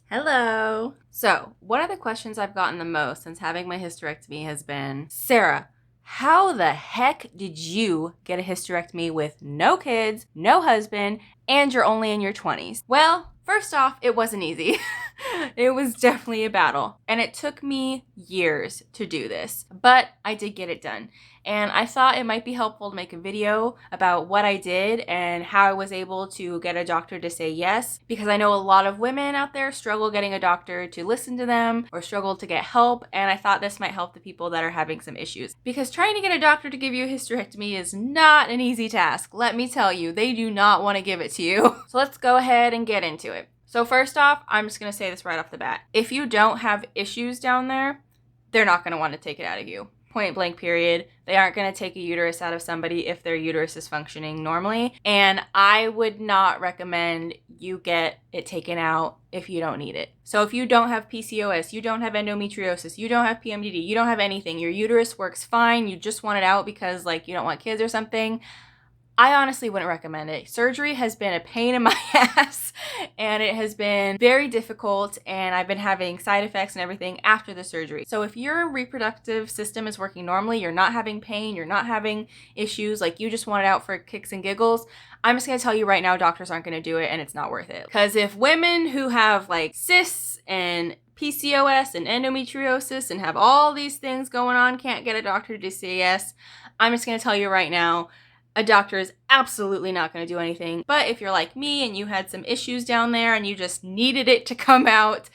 Hello. So, one of the questions I've gotten the most since having my hysterectomy has been, Sarah, how the heck did you get a hysterectomy with no kids, no husband, and you're only in your 20s? Well, first off, it wasn't easy. It was definitely a battle, and it took me years to do this, but I did get it done. And I thought it might be helpful to make a video about what I did and how I was able to get a doctor to say yes, because I know a lot of women out there struggle getting a doctor to listen to them or struggle to get help, and I thought this might help the people that are having some issues. Because trying to get a doctor to give you a hysterectomy is not an easy task. Let me tell you, they do not want to give it to you. So let's go ahead and get into it. So first off, I'm just going to say this right off the bat. If you don't have issues down there, they're not going to want to take it out of you. Point blank period. They aren't going to take a uterus out of somebody if their uterus is functioning normally. And I would not recommend you get it taken out if you don't need it. So if you don't have PCOS, you don't have endometriosis, you don't have PMDD, you don't have anything, your uterus works fine, you just want it out because you don't want kids or something, I honestly wouldn't recommend it. Surgery has been a pain in my ass, and it has been very difficult, and I've been having side effects and everything after the surgery. So if your reproductive system is working normally, you're not having pain, you're not having issues, you just want it out for kicks and giggles, I'm just going to tell you right now, doctors aren't going to do it, and it's not worth it. Because if women who have cysts and PCOS and endometriosis and have all these things going on can't get a doctor to say yes, I'm just going to tell you right now, a doctor is absolutely not going to do anything. But if you're like me and you had some issues down there and you just needed it to come out,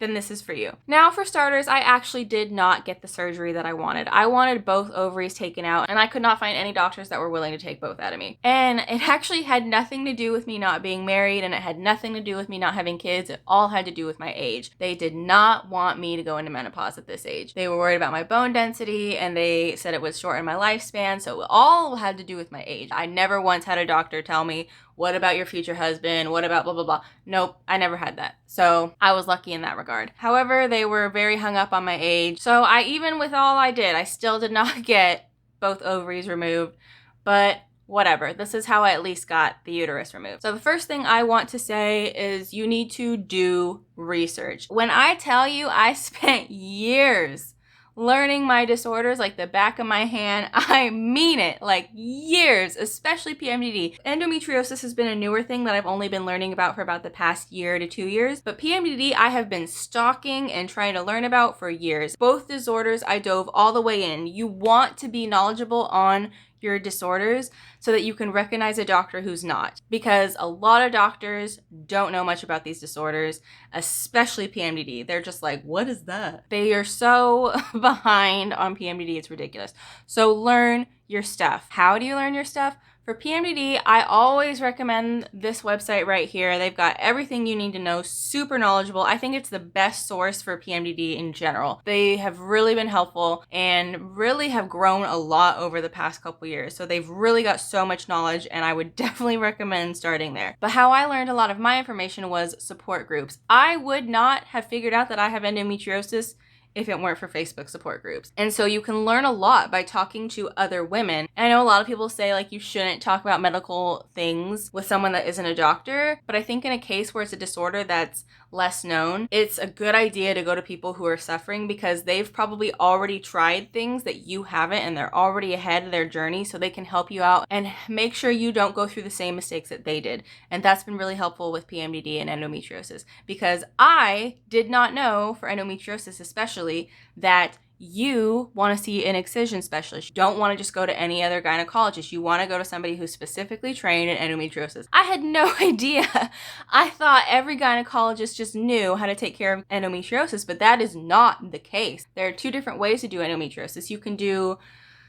then this is for you. Now, for starters, I actually did not get the surgery that I wanted. I wanted both ovaries taken out, and I could not find any doctors that were willing to take both out of me. And it actually had nothing to do with me not being married, and it had nothing to do with me not having kids. It all had to do with my age. They did not want me to go into menopause at this age. They were worried about my bone density, and they said it would shorten my lifespan, so it all had to do with my age. I never once had a doctor tell me, what about your future husband? What about blah, blah, blah? Nope, I never had that. So I was lucky in that regard. However, they were very hung up on my age. So even with all I did, I still did not get both ovaries removed. But whatever, this is how I at least got the uterus removed. So the first thing I want to say is you need to do research. When I tell you I spent years learning my disorders like the back of my hand, I mean it, years, especially PMDD. Endometriosis has been a newer thing that I've only been learning about for about the past year to 2 years, but PMDD I have been stalking and trying to learn about for years. Both disorders I dove all the way in. You want to be knowledgeable on your disorders so that you can recognize a doctor who's not, because a lot of doctors don't know much about these disorders, especially PMDD. They're just like, what is that? They are so behind on PMDD, it's ridiculous. So learn your stuff. How do you learn your stuff? For PMDD, I always recommend this website right here. They've got everything you need to know, super knowledgeable. I think it's the best source for PMDD in general. They have really been helpful and really have grown a lot over the past couple years. So they've really got so much knowledge, and I would definitely recommend starting there. But how I learned a lot of my information was support groups. I would not have figured out that I have endometriosis if it weren't for Facebook support groups. And so you can learn a lot by talking to other women. And I know a lot of people say you shouldn't talk about medical things with someone that isn't a doctor, but I think in a case where it's a disorder that's less known, it's a good idea to go to people who are suffering, because they've probably already tried things that you haven't, and they're already ahead of their journey, so they can help you out and make sure you don't go through the same mistakes that they did. And that's been really helpful with PMDD and endometriosis, because I did not know, for endometriosis especially, that you want to see an excision specialist. You don't want to just go to any other gynecologist. You want to go to somebody who's specifically trained in endometriosis. I had no idea. I thought every gynecologist just knew how to take care of endometriosis, but that is not the case. There are 2 different ways to do endometriosis. You can do,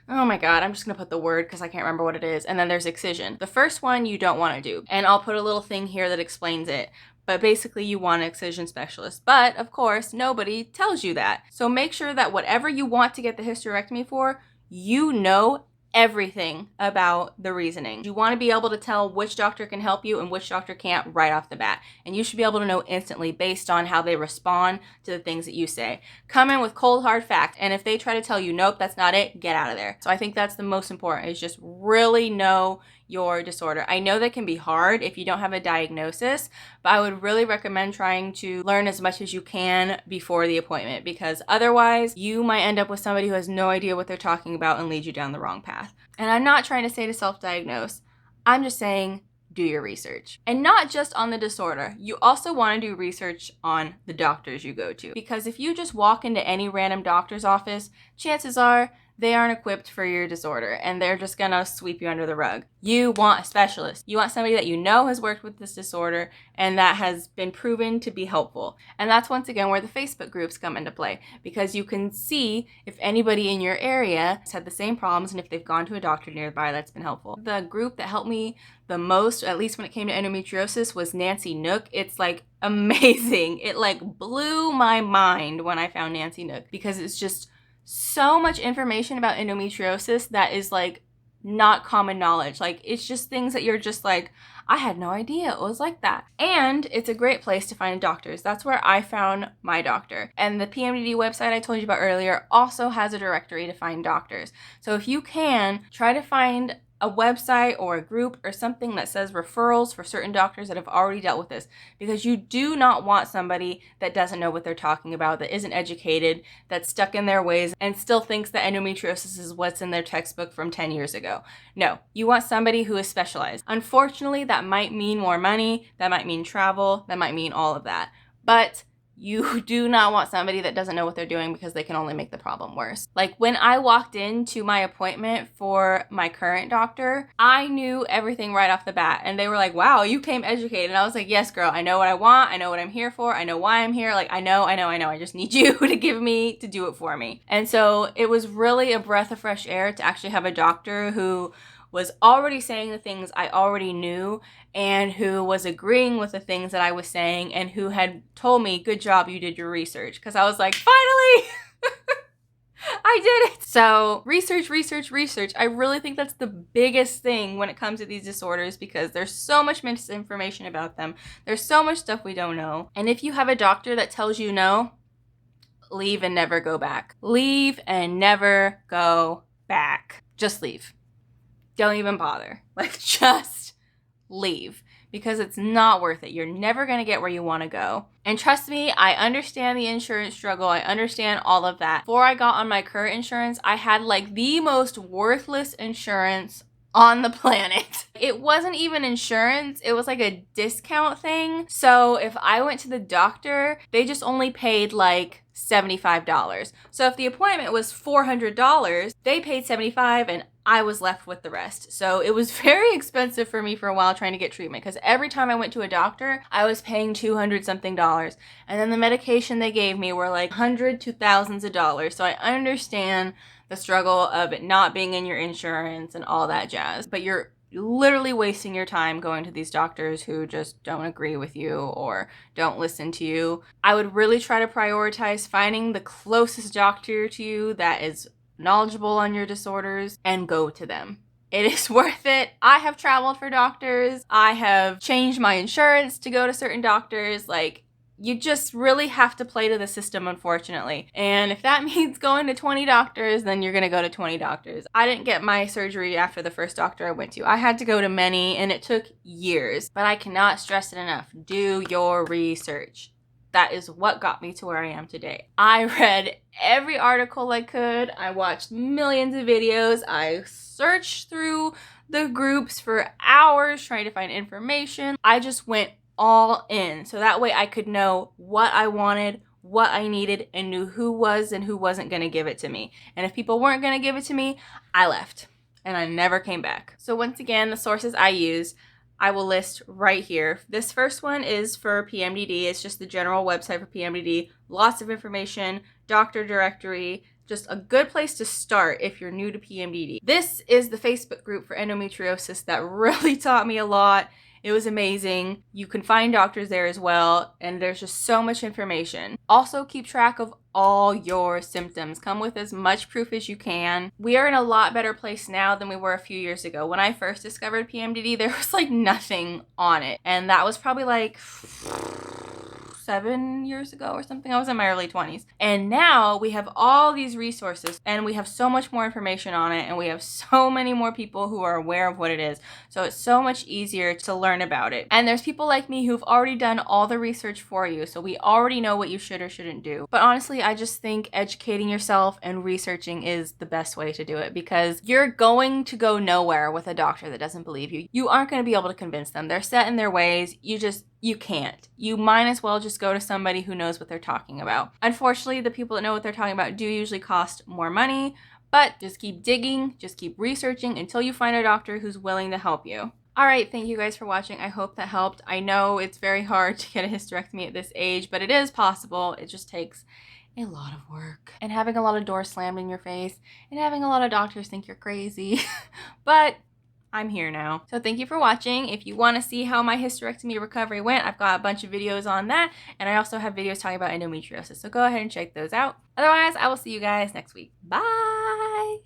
oh my God, I'm just going to put the word because I can't remember what it is. And then there's excision. The first one you don't want to do. And I'll put a little thing here that explains it. But basically you want an excision specialist. But of course, nobody tells you that. So make sure that whatever you want to get the hysterectomy for, you know everything about the reasoning. You want to be able to tell which doctor can help you and which doctor can't right off the bat. And you should be able to know instantly based on how they respond to the things that you say. Come in with cold hard facts, and if they try to tell you, nope, that's not it, get out of there. So I think that's the most important, is just really know your disorder. I know that can be hard if you don't have a diagnosis, but I would really recommend trying to learn as much as you can before the appointment, because otherwise you might end up with somebody who has no idea what they're talking about and lead you down the wrong path. And I'm not trying to say to self-diagnose. I'm just saying do your research. And not just on the disorder. You also want to do research on the doctors you go to. Because if you just walk into any random doctor's office, chances are they aren't equipped for your disorder and they're just gonna sweep you under the rug. You want a specialist. You want somebody that you know has worked with this disorder and that has been proven to be helpful. And that's once again where the Facebook groups come into play, because you can see if anybody in your area has had the same problems and if they've gone to a doctor nearby that's been helpful. The group that helped me the most, at least when it came to endometriosis, was Nancy Nook. It's like amazing. It like blew my mind when I found Nancy Nook, because it's just so much information about endometriosis that is like not common knowledge. Like it's just things that you're just like, I had no idea it was like that. And it's a great place to find doctors. That's where I found my doctor. And the PMDD website I told you about earlier also has a directory to find doctors. So if you can, try to find a website or a group or something that says referrals for certain doctors that have already dealt with this, because you do not want somebody that doesn't know what they're talking about, that isn't educated, that's stuck in their ways and still thinks that endometriosis is what's in their textbook from 10 years ago. No, you want somebody who is specialized. Unfortunately, that might mean more money, that might mean travel, that might mean all of that. But you do not want somebody that doesn't know what they're doing, because they can only make the problem worse. Like when I walked into my appointment for my current doctor, I knew everything right off the bat. And they were like, wow, you came educated. And I was like, yes, girl, I know what I want. I know what I'm here for. I know why I'm here. Like, I know. I just need you to do it for me. And so it was really a breath of fresh air to actually have a doctor who was already saying the things I already knew and who was agreeing with the things that I was saying and who had told me, good job, you did your research. Because I was like, finally! I did it! So research. I really think that's the biggest thing when it comes to these disorders, because there's so much misinformation about them. There's so much stuff we don't know. And if you have a doctor that tells you no, leave and never go back. Leave and never go back. Just leave. Don't even bother. Like, just leave, because it's not worth it. You're never going to get where you want to go. And trust me, I understand the insurance struggle. I understand all of that. Before I got on my current insurance, I had like the most worthless insurance on the planet. It wasn't even insurance. It was like a discount thing. So if I went to the doctor, they just only paid like $75. So if the appointment was $400, they paid $75 and I was left with the rest. So it was very expensive for me for a while trying to get treatment, because every time I went to a doctor, I was paying $200 something. And then the medication they gave me were like hundreds to thousands of dollars. So I understand the struggle of it not being in your insurance and all that jazz. But you're literally wasting your time going to these doctors who just don't agree with you or don't listen to you. I would really try to prioritize finding the closest doctor to you that is knowledgeable on your disorders and go to them. It is worth it. I have traveled for doctors. I have changed my insurance to go to certain doctors. Like, you just really have to play to the system, unfortunately. And if that means going to 20 doctors, then you're going to go to 20 doctors. I didn't get my surgery after the first doctor I went to. I had to go to many, and it took years. But I cannot stress it enough. Do your research. That is what got me to where I am today. I read every article I could. I watched millions of videos. I searched through the groups for hours trying to find information. I just went all in, so that way I could know what I wanted, what I needed, and knew who was and who wasn't going to give it to me. And if people weren't going to give it to me, I left and I never came back. So once again, the sources I use, I will list right here. This first one is for PMDD. It's just the general website for PMDD. Lots of information, doctor directory, just a good place to start if you're new to PMDD. This is the Facebook group for endometriosis that really taught me a lot. It was amazing. You can find doctors there as well, and there's just so much information. Also, keep track of all your symptoms. Come with as much proof as you can. We are in a lot better place now than we were a few years ago. When I first discovered PMDD, there was like nothing on it, and that was probably like 7 years ago or something. I was in my early 20s. And now we have all these resources and we have so much more information on it, and we have so many more people who are aware of what it is. So it's so much easier to learn about it. And there's people like me who've already done all the research for you, so we already know what you should or shouldn't do. But honestly, I just think educating yourself and researching is the best way to do it, because you're going to go nowhere with a doctor that doesn't believe you. You aren't going to be able to convince them. They're set in their ways. You can't. You might as well just go to somebody who knows what they're talking about. Unfortunately, the people that know what they're talking about do usually cost more money, but just keep digging, just keep researching until you find a doctor who's willing to help you. All right, thank you guys for watching. I hope that helped. I know it's very hard to get a hysterectomy at this age, but it is possible. It just takes a lot of work and having a lot of doors slammed in your face and having a lot of doctors think you're crazy. But I'm here now. So thank you for watching. If you want to see how my hysterectomy recovery went, I've got a bunch of videos on that. And I also have videos talking about endometriosis. So go ahead and check those out. Otherwise, I will see you guys next week. Bye!